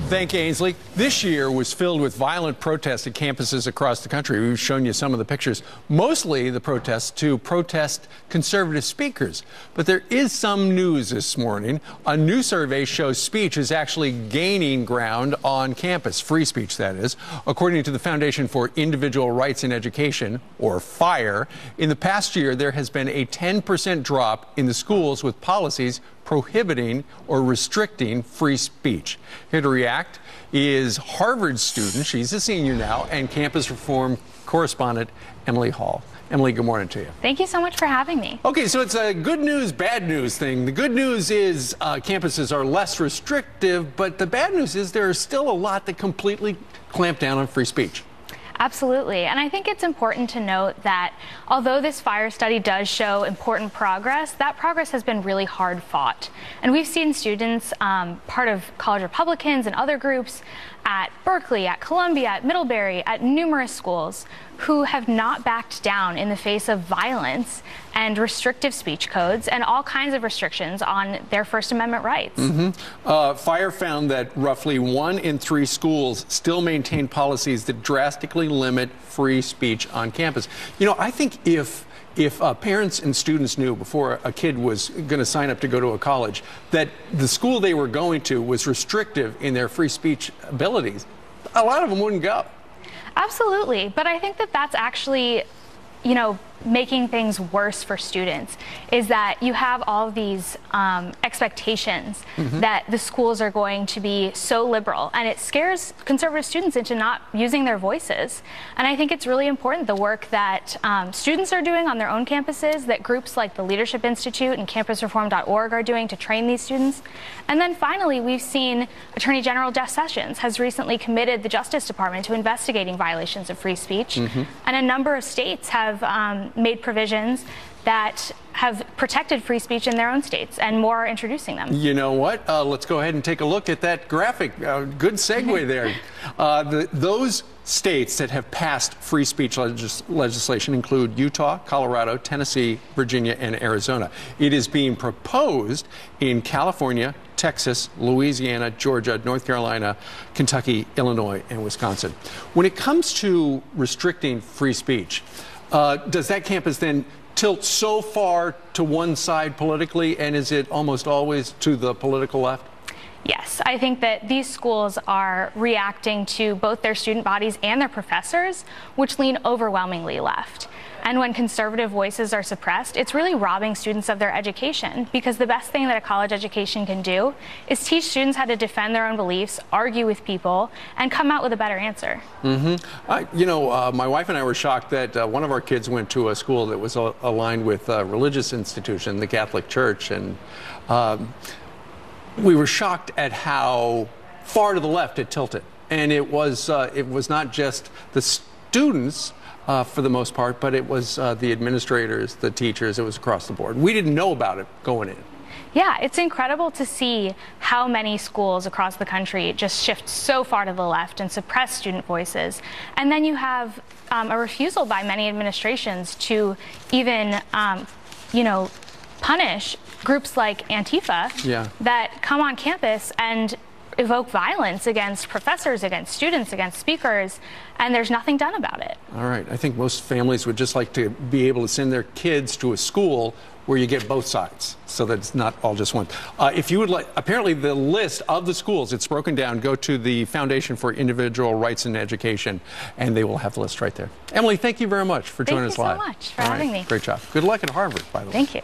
Thank you, Ainsley. This year was filled with violent protests at campuses across the country. We've shown you some of the pictures. Mostly the protests to protest conservative speakers. But there is some news this morning. A new survey shows speech is actually gaining ground on campus. Free speech, that is. According to the Foundation for Individual Rights in Education, or FIRE, in the past year there has been a 10% drop in the schools with policies prohibiting or restricting free speech. Here to react is Harvard student, she's a senior now, and campus reform correspondent Emily Hall. Emily, good morning to you. Thank you so much for having me. Okay, so it's a good news, bad news thing. The good news is campuses are less restrictive, but the bad news is there is still a lot that completely clamp down on free speech. Absolutely. And I think it's important to note that although this FIRE study does show important progress, that progress has been really hard fought. And we've seen students, part of college Republicans and other groups at Berkeley, at Columbia, at Middlebury, at numerous schools, who have not backed down in the face of violence and restrictive speech codes and all kinds of restrictions on their First Amendment rights. FIRE found that roughly 1 in 3 schools still maintain policies that drastically limit free speech on campus. You know, I think if parents and students knew before a kid was going to sign up to go to a college that the school they were going to was restrictive in their free speech abilities, a lot of them wouldn't go. Absolutely, but I think that that's actually, you know, making things worse for students, is that you have all of these expectations that the schools are going to be so liberal, and it scares conservative students into not using their voices. And I think it's really important, the work that students are doing on their own campuses, that groups like the Leadership Institute and campusreform.org are doing to train these students. And then finally, we've seen Attorney General Jeff Sessions has recently committed the Justice Department to investigating violations of free speech. And a number of states have made provisions that have protected free speech in their own states, and more are introducing them. You know what? Let's go ahead and take a look at that graphic. Good segue there. Those states that have passed free speech legislation include Utah, Colorado, Tennessee, Virginia, and Arizona. It is being proposed in California, Texas, Louisiana, Georgia, North Carolina, Kentucky, Illinois, and Wisconsin. When it comes to restricting free speech, does that campus then tilt so far to one side politically, and is it almost always to the political left? Yes, I think that these schools are reacting to both their student bodies and their professors, which lean overwhelmingly left. And when conservative voices are suppressed, it's really robbing students of their education, because the best thing that a college education can do is teach students how to defend their own beliefs, argue with people, and come out with a better answer. You know, my wife and I were shocked that one of our kids went to a school that was aligned with a religious institution, the Catholic Church, and we were shocked at how far to the left it tilted. And it was not just the students, for the most part, but it was the administrators, the teachers. It was across the board. We didn't know about it going in. Yeah, it's incredible to see how many schools across the country just shift so far to the left and suppress student voices. And then you have a refusal by many administrations to even, you know, punish groups like Antifa that come on campus and evoke violence against professors, against students, against speakers, and there's nothing done about it. All right. I think most families would just like to be able to send their kids to a school where you get both sides, so that it's not all just one. If you would like, apparently the list of the schools, it's broken down. Go to the Foundation for Individual Rights in Education, and they will have the list right there. Emily, thank you very much for joining us live. Thank you so much for having me. Great job. Good luck at Harvard, by the way. Thank you.